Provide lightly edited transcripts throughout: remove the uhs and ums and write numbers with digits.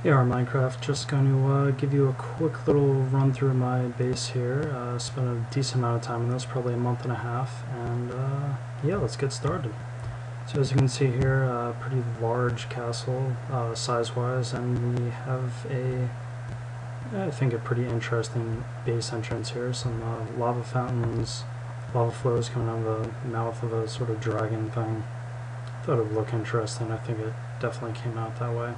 Hey, our Minecraft, just going to give you a quick little run through my base here. Spent a decent amount of time on this, probably a month and a half, and yeah, let's get started. So as you can see here, a pretty large castle size-wise, and we have I think a pretty interesting base entrance here. Some lava fountains, lava flows coming out of the mouth of a sort of dragon thing. Thought it would look interesting. I think it definitely came out that way.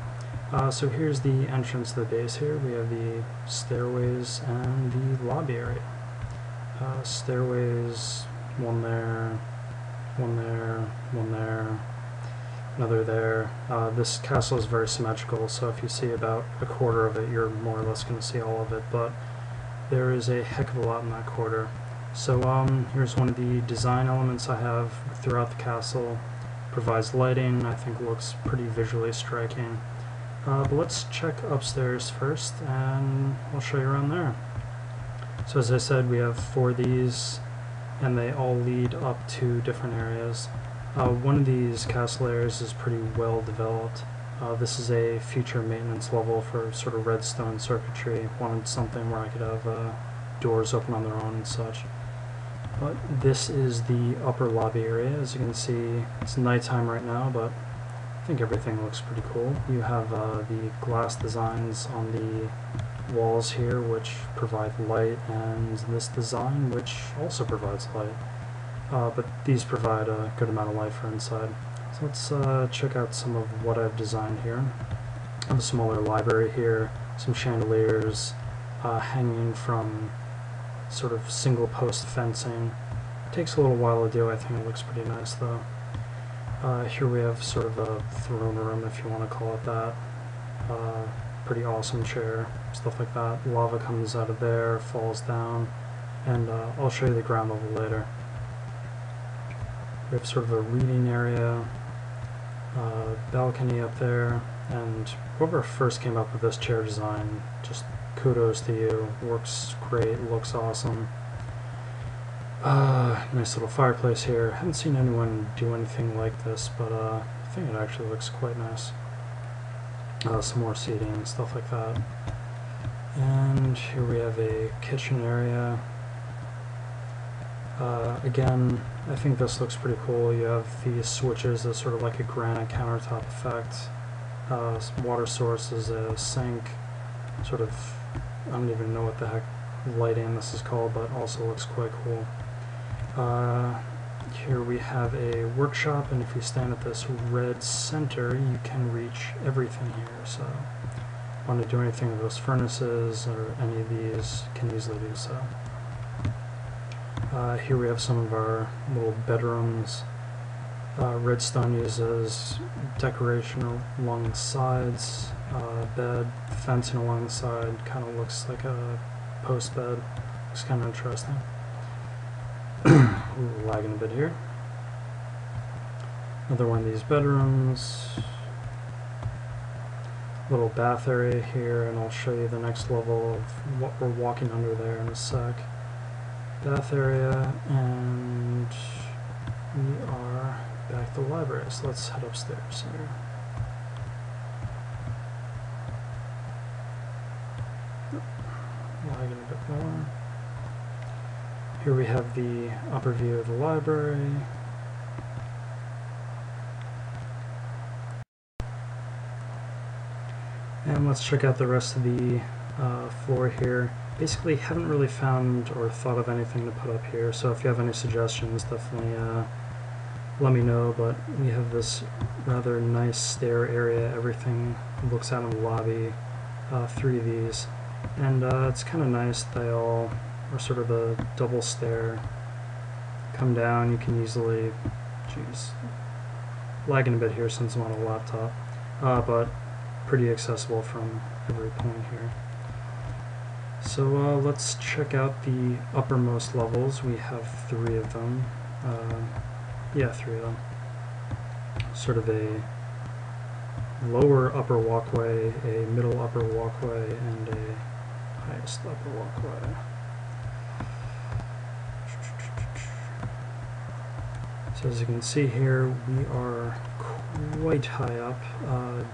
So here's the entrance to the base here. We have the stairways and the lobby area. Stairways, one there, one there, one there, another there. This castle is very symmetrical, so if you see about a quarter of it, you're more or less going to see all of it, but there is a heck of a lot in that quarter. So here's one of the design elements I have throughout the castle. Provides lighting, I think looks pretty visually striking. But let's check upstairs first, and I'll show you around there. So as I said, we have 4 of these, and they all lead up to different areas. One of these castle areas is pretty well developed. This is a future maintenance level for sort of redstone circuitry. Wanted something where I could have doors open on their own and such. But this is the upper lobby area. As you can see, it's nighttime right now, but I think everything looks pretty cool. You have the glass designs on the walls here, which provide light, and this design, which also provides light. But these provide a good amount of light for inside. So let's check out some of what I've designed here. I have a smaller library here, some chandeliers hanging from sort of single post fencing. It takes a little while to do. I think it looks pretty nice though. Here we have sort of a throne room, if you want to call it that. Pretty awesome chair, stuff like that. Lava comes out of there, falls down, and I'll show you the ground level later. We have sort of a reading area, balcony up there, and whoever first came up with this chair design, just kudos to you. Works great, looks awesome. Nice little fireplace here. Haven't seen anyone do anything like this, but I think it actually looks quite nice. Some more seating and stuff like that. And here we have a kitchen area. Again, I think this looks pretty cool. You have these switches as sort of like a granite countertop effect. Some water sources, a sink, sort of, I don't even know what the heck lighting this is called, but also looks quite cool. Here we have a workshop, and if you stand at this red center, you can reach everything here. So if you want to do anything with those furnaces or any of these, can easily do so. Here we have some of our little bedrooms. Redstone uses decoration along the sides, bed, fencing along the side, kind of looks like a post bed. Looks kind of interesting. Lagging a bit here. Another one of these bedrooms. Little bath area here, and I'll show you the next level of what we're walking under there in a sec. Bath area, and we are back to the library, so let's head upstairs here. Lagging a bit more. Here we have the upper view of the library. And let's check out the rest of the floor here. Basically, haven't really found or thought of anything to put up here, so if you have any suggestions, definitely let me know. But we have this rather nice stair area. Everything looks out in the lobby. 3 of these, and it's kind of nice. They all are sort of a double stair. Come down, you can easily, lagging a bit here since I'm on a laptop, but pretty accessible from every point here. So let's check out the uppermost levels. We have 3 of them. Yeah, 3 of them. Sort of a lower upper walkway, a middle upper walkway, and a highest upper walkway. So as you can see here, we are quite high up.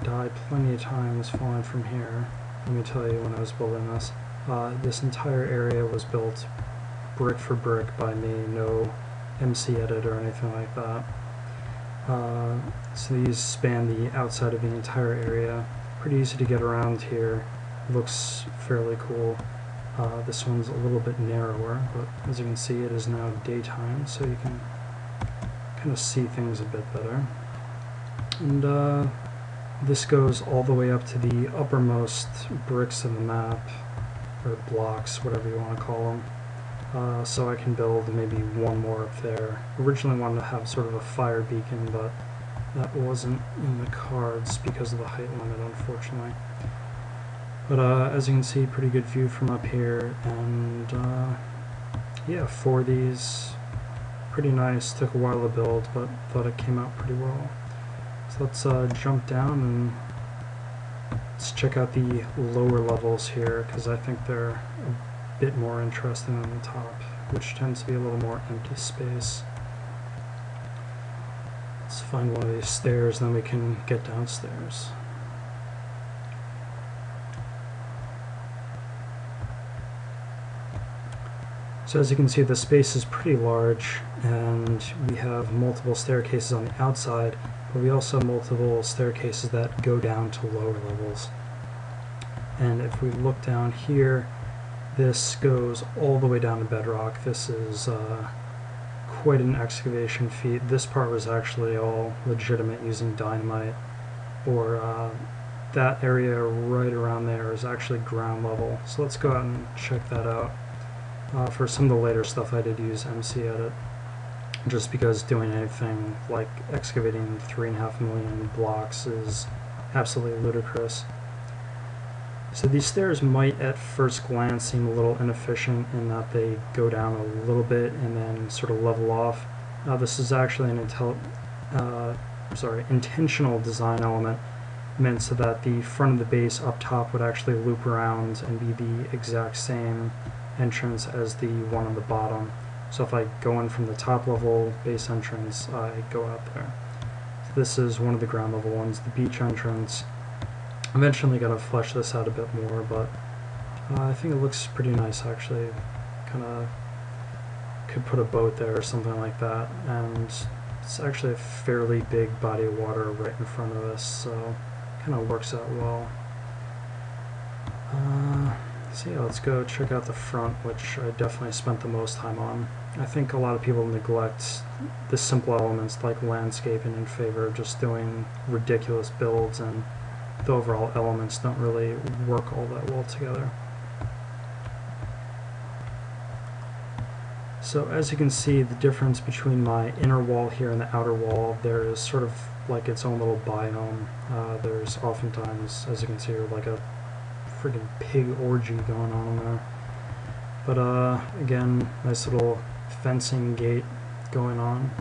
Died plenty of times falling from here. Let me tell you, when I was building this, this entire area was built brick for brick by me, no MC edit or anything like that. So these span the outside of the entire area. Pretty easy to get around here. Looks fairly cool. This one's a little bit narrower, but as you can see, it is now daytime, so you can kind of see things a bit better. And this goes all the way up to the uppermost bricks of the map, or blocks, whatever you want to call them. So I can build maybe one more up there. Originally wanted to have sort of a fire beacon, but that wasn't in the cards because of the height limit, unfortunately. But as you can see, pretty good view from up here, and yeah, 4 of these, pretty nice. Took a while to build, but thought it came out pretty well. So let's jump down and let's check out the lower levels here, because I think they're a bit more interesting than the top, which tends to be a little more empty space. Let's find one of these stairs, then we can get downstairs. So as you can see, the space is pretty large, and we have multiple staircases on the outside, but we also have multiple staircases that go down to lower levels. And if we look down here, this goes all the way down to bedrock. This is quite an excavation feat. This part was actually all legitimate using dynamite, or that area right around there is actually ground level. So let's go out and check that out. For some of the later stuff I did use MC Edit, just because doing anything like excavating 3.5 million blocks is absolutely ludicrous. So these stairs might at first glance seem a little inefficient in that they go down a little bit and then sort of level off. This is actually an intentional design element meant so that the front of the base up top would actually loop around and be the exact same entrance as the one on the bottom. So if I go in from the top level base entrance, I go out there. So this is one of the ground level ones, the beach entrance. Eventually gotta flesh this out a bit more, but I think it looks pretty nice actually. Kinda could put a boat there or something like that, and it's actually a fairly big body of water right in front of us, so kinda works out well. So yeah, let's go check out the front, which I definitely spent the most time on. I think a lot of people neglect the simple elements like landscaping in favor of just doing ridiculous builds, and the overall elements don't really work all that well together. So as you can see, the difference between my inner wall here and the outer wall, there is sort of like its own little biome. There's oftentimes, as you can see, like a friggin' pig orgy going on in there. But again, nice little fencing gate going on.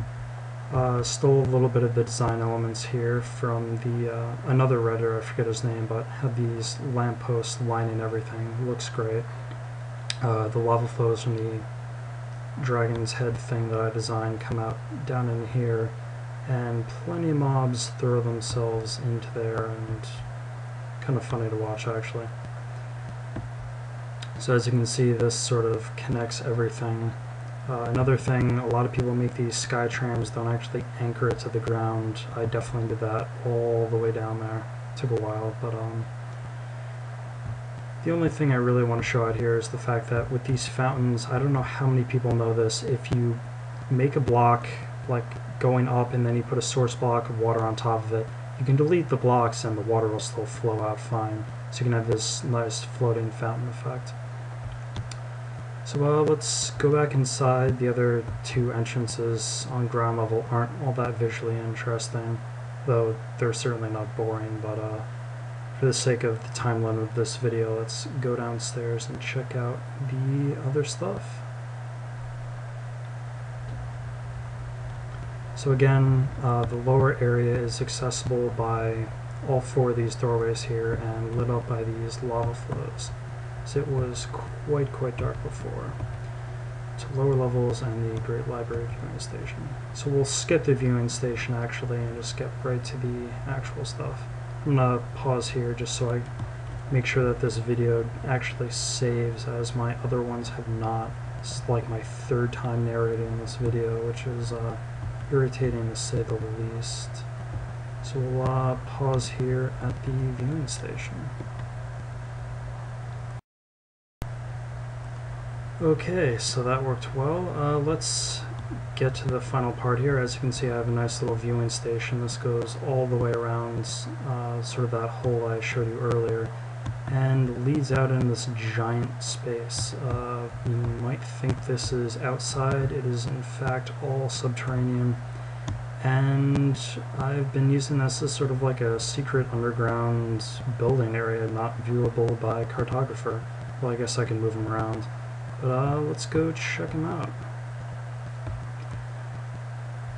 Stole a little bit of the design elements here from the another Redditor, I forget his name, but had these lampposts lining everything. Looks great. The lava flows from the dragon's head thing that I designed come out down in here, and plenty of mobs throw themselves into there, and kind of funny to watch actually. So as you can see, this sort of connects everything. Another thing, a lot of people make these sky trams, don't actually anchor it to the ground. I definitely did that all the way down there. It took a while, but the only thing I really want to show out here is the fact that with these fountains, I don't know how many people know this, if you make a block like going up and then you put a source block of water on top of it, you can delete the blocks and the water will still flow out fine. So you can have this nice floating fountain effect. So let's go back inside. The other 2 entrances on ground level aren't all that visually interesting, though they're certainly not boring, but for the sake of the time limit of this video, let's go downstairs and check out the other stuff. So again, the lower area is accessible by all 4 of these doorways here and lit up by these lava flows. So it was quite dark before. to lower levels and the Great Library Viewing Station. So we'll skip the viewing station actually and just get right to the actual stuff. I'm going to pause here just so I make sure that this video actually saves, as my other ones have not. It's like my third time narrating this video, which is irritating to say the least. So we'll pause here at the viewing station. Okay, so that worked well. Let's get to the final part here. As you can see, I have a nice little viewing station. This goes all the way around sort of that hole I showed you earlier, and leads out in this giant space. You might think this is outside. It is in fact all subterranean, and I've been using this as sort of like a secret underground building area, not viewable by cartographer. Well, I guess I can move them around. But let's go check them out.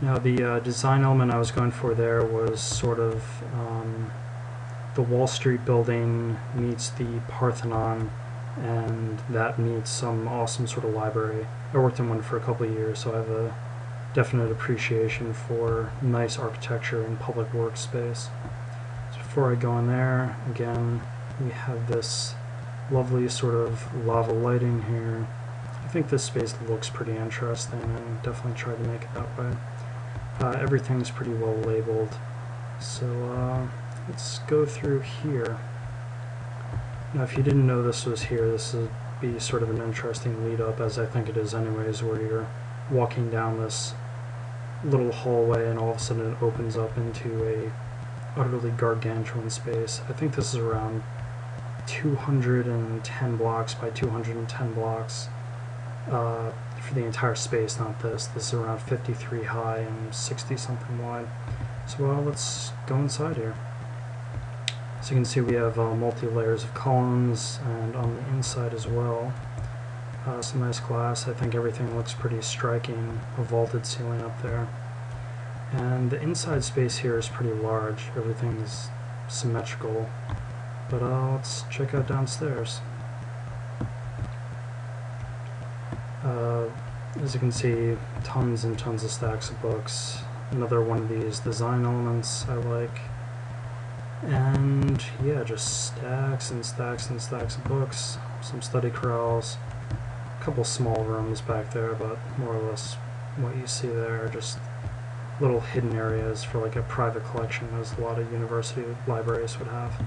Now the design element I was going for there was sort of the Wall Street building meets the Parthenon, and that meets some awesome sort of library. I worked in one for a couple of years, so I have a definite appreciation for nice architecture in public workspace. So before I go in there, again, we have this lovely sort of lava lighting here. I think this space looks pretty interesting, and definitely tried to make it that way. Everything's pretty well labeled, so let's go through here. Now if you didn't know this was here, this would be sort of an interesting lead up, as I think it is anyways, where you're walking down this little hallway and all of a sudden it opens up into a utterly gargantuan space. I think this is around 210 blocks by 210 blocks for the entire space, not this. This is around 53 high and 60 something wide. So let's go inside here. So you can see we have multi-layers of columns, and on the inside as well. Some nice glass. I think everything looks pretty striking. A vaulted ceiling up there. And the inside space here is pretty large. Everything is symmetrical. But let's check out downstairs. As you can see, tons and tons of stacks of books. Another one of these design elements I like. And yeah, just stacks and stacks and stacks of books. Some study corrals. A couple small rooms back there, but more or less what you see there are just little hidden areas for like a private collection, as a lot of university libraries would have.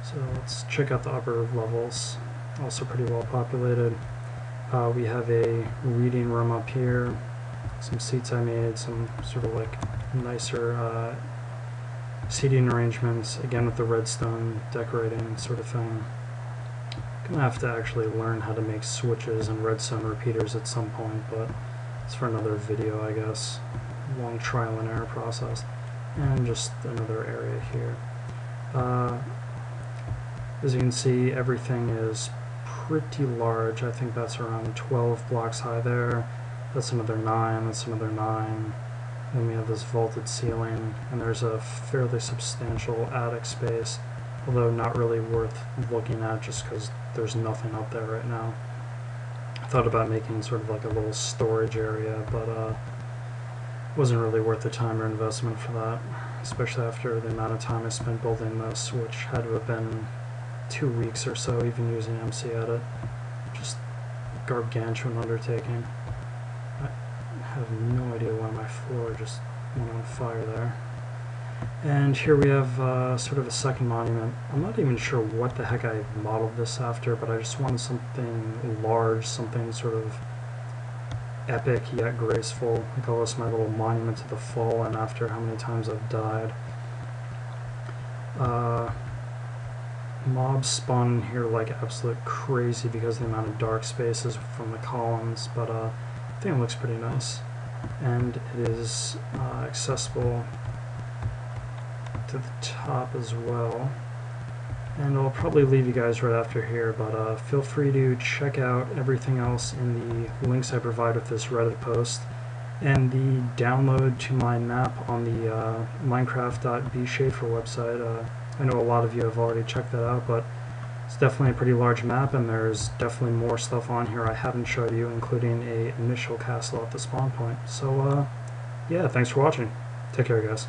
So let's check out the upper levels, also pretty well populated. We have a reading room up here, some seats I made, some sort of like nicer seating arrangements, again with the redstone decorating sort of thing. Gonna have to actually learn how to make switches and redstone repeaters at some point, but it's for another video, I guess. Long trial and error process. And just another area here. As you can see, everything is pretty large. I think that's around 12 blocks high there. That's another 9, that's another 9. Then we have this vaulted ceiling, and there's a fairly substantial attic space, although not really worth looking at just because there's nothing up there right now. I thought about making sort of like a little storage area, but wasn't really worth the time or investment for that, especially after the amount of time I spent building this, which had to have been 2 weeks or so, even using MC Edit. Just gargantuan undertaking. I have no idea why my floor just went on fire there. And here we have sort of a second monument. I'm not even sure what the heck I modeled this after, but I just wanted something large, something sort of epic yet graceful. I call this my little monument to the fallen after how many times I've died. Mobs spawn in here like absolute crazy because of the amount of dark spaces from the columns, but I think it looks pretty nice. And it is accessible to the top as well. And I'll probably leave you guys right after here, but feel free to check out everything else in the links I provide with this Reddit post, and the download to my map on the Minecraft.bschafer website. I know a lot of you have already checked that out, but It's definitely a pretty large map, and there's definitely more stuff on here I haven't showed you, including a initial castle at the spawn point. So, yeah, thanks for watching. Take care, guys.